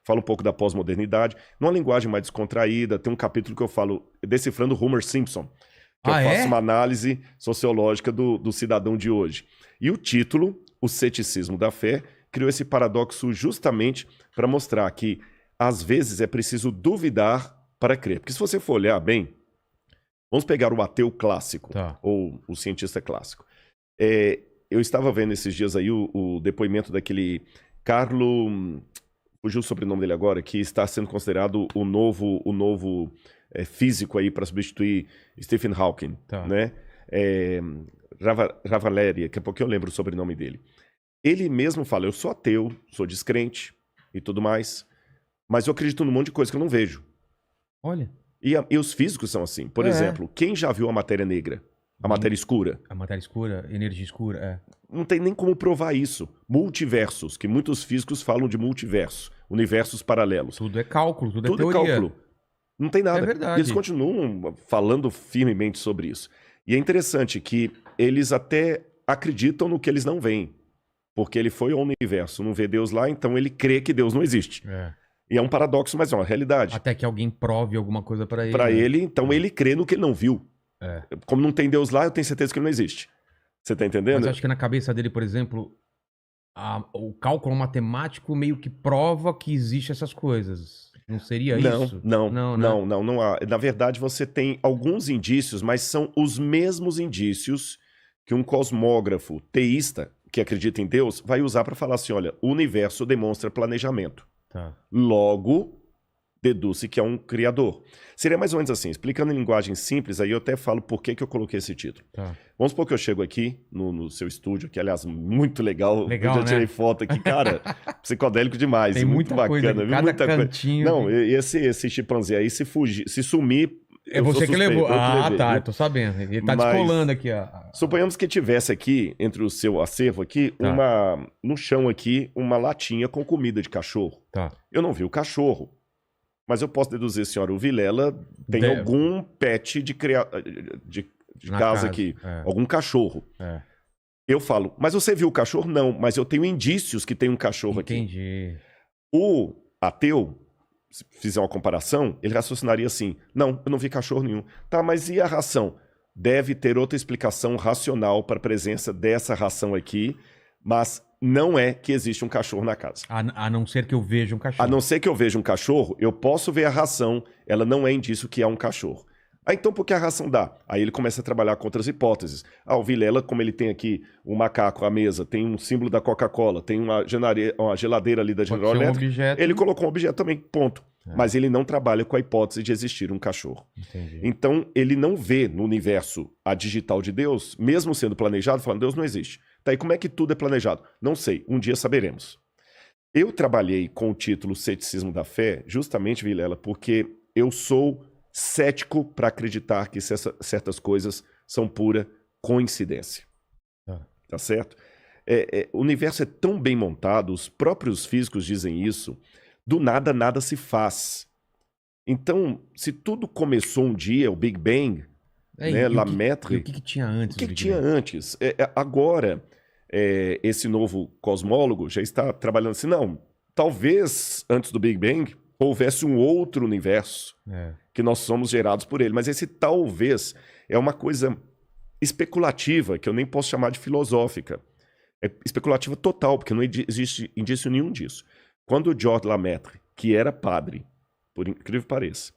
Fala um pouco da pós-modernidade, numa linguagem mais descontraída. Tem um capítulo que eu falo decifrando Homer Simpson, que eu faço uma análise sociológica do cidadão de hoje. E o título, O Ceticismo da Fé, criou esse paradoxo justamente para mostrar que, às vezes, é preciso duvidar para crer. Porque se você for olhar bem, vamos pegar o ateu clássico, ou o cientista clássico. Eu estava vendo esses dias aí o depoimento daquele Carlo... Fugiu o sobrenome dele agora, que está sendo considerado o novo físico aí para substituir Stephen Hawking, né? Ravaleri, daqui a pouco eu lembro o sobrenome dele. Ele mesmo fala, eu sou ateu, sou descrente e tudo mais, mas eu acredito num monte de coisa que eu não vejo. Olha. E os físicos são assim. Por exemplo, quem já viu a matéria negra? A matéria escura? A matéria escura, energia escura, Não tem nem como provar isso. Multiversos, que muitos físicos falam de multiverso, universos paralelos. Tudo é cálculo, tudo é teoria. Tudo é cálculo. Não tem nada. É verdade. E eles continuam falando firmemente sobre isso. E é interessante que eles até acreditam no que eles não veem. Porque ele foi ao universo, não vê Deus lá, então ele crê que Deus não existe. E é um paradoxo, mas é uma realidade. Até que alguém prove alguma coisa para ele. Para ele, então ele crê no que ele não viu. Como não tem Deus lá, eu tenho certeza que ele não existe. Você tá entendendo? Mas acho que na cabeça dele, por exemplo, o cálculo matemático meio que prova que existe essas coisas. Não seria isso? Não há. Na verdade, você tem alguns indícios, mas são os mesmos indícios que um cosmógrafo teísta, que acredita em Deus, vai usar para falar assim, olha, o universo demonstra planejamento. Logo, deduz-se que é um criador. Seria mais ou menos assim, explicando em linguagem simples, aí eu até falo por que eu coloquei esse título. Vamos supor que eu chego aqui no seu estúdio, que aliás, muito legal. Eu já tirei foto aqui, cara, psicodélico demais. Tem muito muita bacana. Coisa, cada cantinho. Não, e esse chimpanzé aí, se fugir, se sumir... É você que levou. Eu tô sabendo. Ele tá descolando aqui, ó. Suponhamos que tivesse aqui, entre o seu acervo aqui, no chão aqui, uma latinha com comida de cachorro. Eu não vi o cachorro. Mas eu posso deduzir, senhora, o Vilela tem algum pet de casa aqui. Algum cachorro. Eu falo, mas você viu o cachorro? Não, mas eu tenho indícios que tem um cachorro aqui. Entendi. O ateu, se fizer uma comparação, ele raciocinaria assim, não, eu não vi cachorro nenhum. Tá, mas e a ração? Deve ter outra explicação racional para a presença dessa ração aqui, mas... não é que existe um cachorro na casa. A não ser que eu veja um cachorro. A não ser que eu veja um cachorro, eu posso ver a ração, ela não é indício que é um cachorro. Então por que a ração dá? Aí ele começa a trabalhar com outras hipóteses. O Vilela, como ele tem aqui um macaco à mesa, tem um símbolo da Coca-Cola, tem uma geladeira ali da General Electric, ele colocou um objeto também, ponto. Mas ele não trabalha com a hipótese de existir um cachorro. Entendi. Então ele não vê no universo a digital de Deus, mesmo sendo planejado, falando, Deus não existe. Tá, e como é que tudo é planejado? Não sei, um dia saberemos. Eu trabalhei com o título Ceticismo da Fé, justamente, Vilela, porque eu sou cético para acreditar que certas coisas são pura coincidência. Tá certo? O universo é tão bem montado, os próprios físicos dizem isso, do nada, nada se faz. Então, se tudo começou um dia, o Big Bang, né, Lemaitre... O que tinha antes? O que tinha antes? Agora... esse novo cosmólogo já está trabalhando assim, não, talvez antes do Big Bang houvesse um outro universo que nós somos gerados por ele, mas esse talvez é uma coisa especulativa, que eu nem posso chamar de filosófica, é especulativa total, porque não existe indício nenhum disso. Quando o George Lemaitre, que era padre, por incrível que pareça,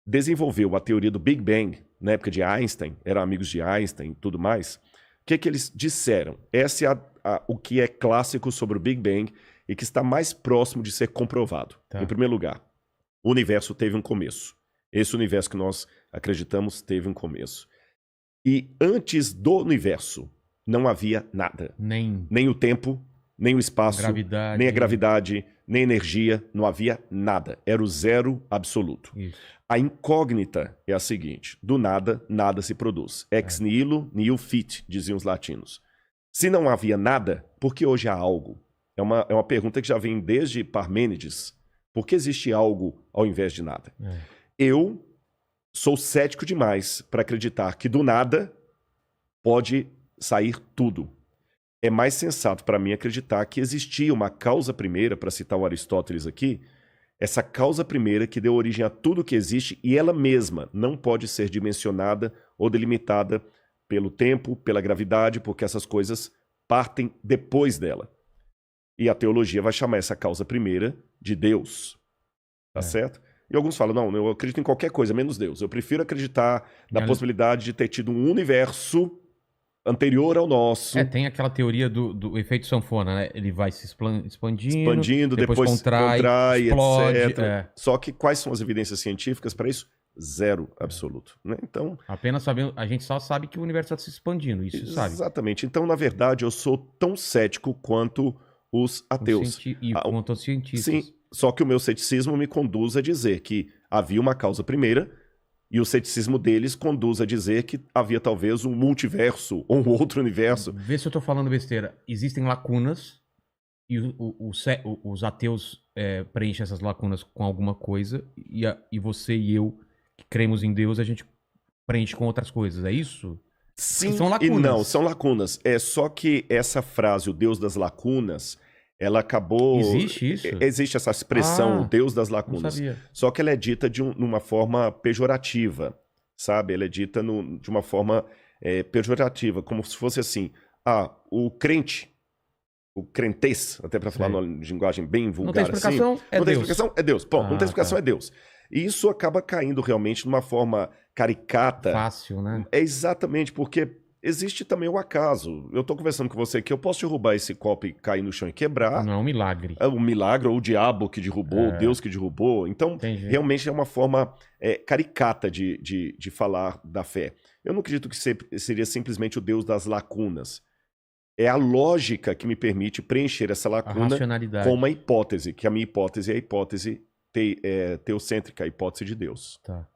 desenvolveu a teoria do Big Bang, na época de Einstein, eram amigos de Einstein e tudo mais, o que eles disseram? Esse é o que é clássico sobre o Big Bang e que está mais próximo de ser comprovado. Em primeiro lugar, o universo teve um começo. Esse universo que nós acreditamos teve um começo. E antes do universo não havia nada. Nem o tempo, nem o espaço, nem a gravidade, nem a energia. Não havia nada. Era o zero absoluto. Isso. A incógnita é a seguinte, do nada, nada se produz. Ex nihilo, nihil fit, diziam os latinos. Se não havia nada, por que hoje há algo? É uma pergunta que já vem desde Parmênides. Por que existe algo ao invés de nada? Eu sou cético demais para acreditar que do nada pode sair tudo. É mais sensato para mim acreditar que existia uma causa primeira, para citar o Aristóteles aqui, Essa causa primeira que deu origem a tudo que existe e ela mesma não pode ser dimensionada ou delimitada pelo tempo, pela gravidade, porque essas coisas partem depois dela. E a teologia vai chamar essa causa primeira de Deus. Tá certo? E alguns falam, não, eu acredito em qualquer coisa, menos Deus. Eu prefiro acreditar na possibilidade de ter tido um universo anterior ao nosso. Tem aquela teoria do efeito sanfona, né? Ele vai se expandindo, depois contrai, explode, etc. Só que quais são as evidências científicas para isso? Zero absoluto. Né? Então, apenas sabendo, a gente só sabe que o universo está se expandindo, isso sabe. Exatamente. Então, na verdade, eu sou tão cético quanto os ateus. Quanto os cientistas. Sim, só que o meu ceticismo me conduz a dizer que havia uma causa primeira, e o ceticismo deles conduz a dizer que havia talvez um multiverso ou um outro universo. Vê se eu tô falando besteira. Existem lacunas e os ateus preenchem essas lacunas com alguma coisa e você e eu, que cremos em Deus, a gente preenche com outras coisas. É isso? Sim e não, são lacunas. É só que essa frase, o Deus das lacunas, ela acabou... Existe isso? Existe essa expressão, o Deus das lacunas. Não sabia. Só que ela é dita de uma forma pejorativa, sabe? Ela é dita de uma forma pejorativa, como se fosse assim, o crente, o crentez, até para falar numa linguagem bem vulgar assim... Não tem explicação, assim, não tem explicação, é Deus. Não tem explicação, é Deus. E isso acaba caindo realmente numa forma caricata. Fácil, né? É exatamente, porque... Existe também o acaso. Eu tô conversando com você aqui, eu posso derrubar esse copo e cair no chão e quebrar. Não é um milagre. É um milagre, ou o diabo que derrubou, ou Deus que derrubou. Então, realmente é uma forma caricata de falar da fé. Eu não acredito que seria simplesmente o Deus das lacunas. É a lógica que me permite preencher essa lacuna com uma hipótese, que a minha hipótese é a hipótese teocêntrica, a hipótese de Deus. Tá.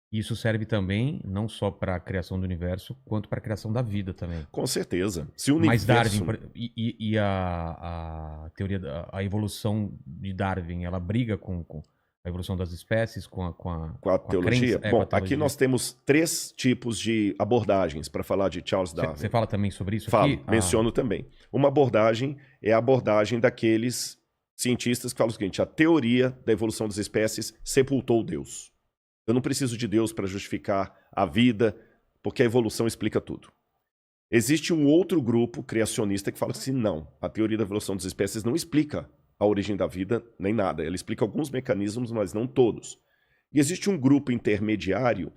Isso serve também não só para a criação do universo, quanto para a criação da vida também. Com certeza. Se o universo... Mas Darwin e a teoria a evolução de Darwin, ela briga com a evolução das espécies, com a teologia? Crença, Bom, aqui nós temos 3 tipos de abordagens para falar de Charles Darwin. Você fala também sobre isso? Falo, menciono também. Uma abordagem é a abordagem daqueles cientistas que falam o seguinte: a teoria da evolução das espécies sepultou Deus. Eu não preciso de Deus para justificar a vida, porque a evolução explica tudo. Existe um outro grupo criacionista que fala assim, não, a teoria da evolução das espécies não explica a origem da vida, nem nada. Ela explica alguns mecanismos, mas não todos. E existe um grupo intermediário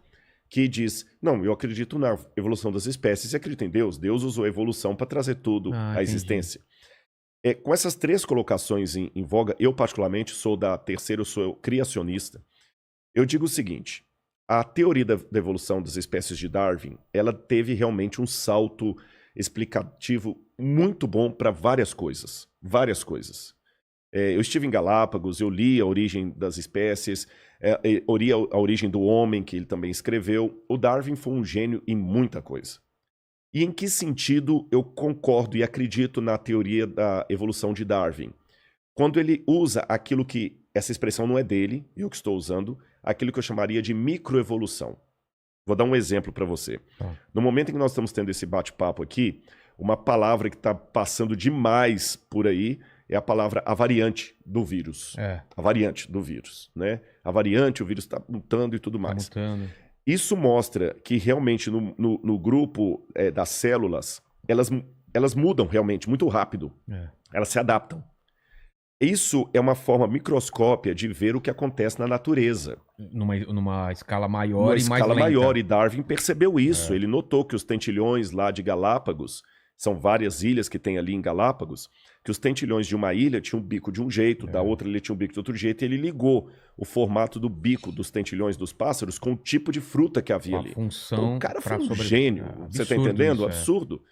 que diz, não, eu acredito na evolução das espécies e acredito em Deus. Deus usou a evolução para trazer tudo à existência. Com essas 3 colocações em voga, eu particularmente sou da terceira, eu sou criacionista. Eu digo o seguinte, a teoria da evolução das espécies de Darwin, ela teve realmente um salto explicativo muito bom para várias coisas. Várias coisas. Eu estive em Galápagos, eu li a origem das espécies, a origem do homem, que ele também escreveu. O Darwin foi um gênio em muita coisa. E em que sentido eu concordo e acredito na teoria da evolução de Darwin? Quando ele usa aquilo que, essa expressão não é dele, eu que estou usando, aquilo que eu chamaria de microevolução. Vou dar um exemplo para você. No momento em que nós estamos tendo esse bate-papo aqui, uma palavra que está passando demais por aí é a palavra a variante do vírus. A variante do vírus, né? A variante, o vírus está mutando e tudo mais. Isso mostra que realmente no grupo das células, elas mudam realmente muito rápido. Elas se adaptam. Isso é uma forma microscópia de ver o que acontece na natureza. Numa escala maior e mais lenta. Numa escala maior, e Darwin percebeu isso. Ele notou que os tentilhões lá de Galápagos, são várias ilhas que tem ali em Galápagos, que os tentilhões de uma ilha tinham um bico de um jeito, da outra ilha tinha um bico de outro jeito, e ele ligou o formato do bico dos tentilhões dos pássaros com o tipo de fruta que havia ali. Função então, o cara foi um gênio, você está entendendo? Absurdo.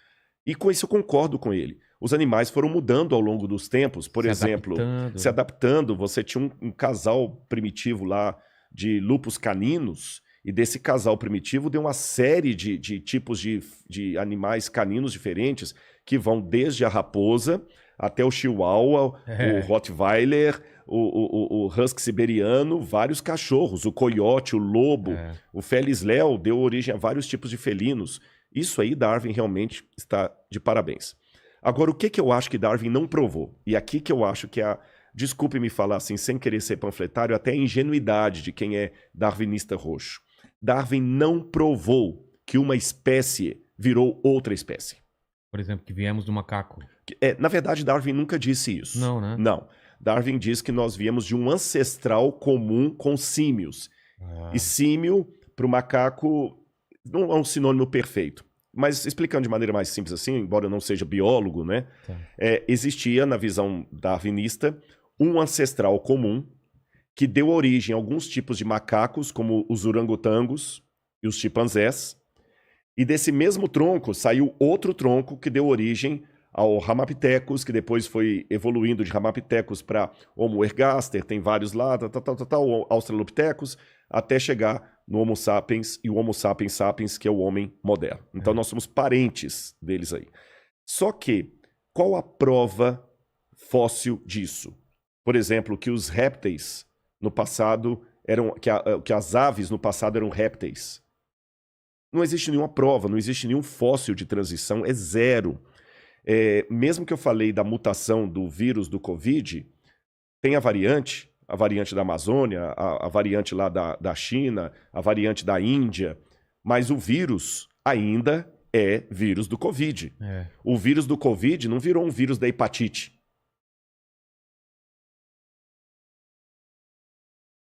E com isso eu concordo com ele. Os animais foram mudando ao longo dos tempos, por exemplo, se adaptando. Você tinha um casal primitivo lá de lupus caninos, e desse casal primitivo deu uma série de tipos de animais caninos diferentes, que vão desde a raposa até o chihuahua, o rottweiler, o husky siberiano, vários cachorros, o coiote, o lobo, o felis leu deu origem a vários tipos de felinos. Isso aí Darwin realmente está de parabéns. Agora, o que eu acho que Darwin não provou? E aqui que eu acho que é a desculpe-me falar assim, sem querer ser panfletário, até a ingenuidade de quem é darwinista roxo. Darwin não provou que uma espécie virou outra espécie. Por exemplo, que viemos do macaco. Na verdade, Darwin nunca disse isso. Não, né? Não. Darwin diz que nós viemos de um ancestral comum com símios. E símio, para o macaco, não é um sinônimo perfeito. Mas explicando de maneira mais simples assim, embora eu não seja biólogo, né? Tá. Existia, na visão darwinista, um ancestral comum que deu origem a alguns tipos de macacos, como os orangotangos e os chimpanzés. E desse mesmo tronco saiu outro tronco que deu origem ao Ramapithecus, que depois foi evoluindo de Ramapithecus para Homo ergaster, tem vários lá, Australopithecus, até chegar no Homo sapiens e o Homo sapiens sapiens, que é o homem moderno. Então nós somos parentes deles aí. Só que, qual a prova fóssil disso? Por exemplo, que os répteis no passado eram, que as aves no passado eram répteis. Não existe nenhuma prova, não existe nenhum fóssil de transição, é zero. Mesmo que eu falei da mutação do vírus do Covid, tem a variante da Amazônia, a variante lá da China, a variante da Índia, mas o vírus ainda é vírus do Covid. O vírus do Covid não virou um vírus da hepatite.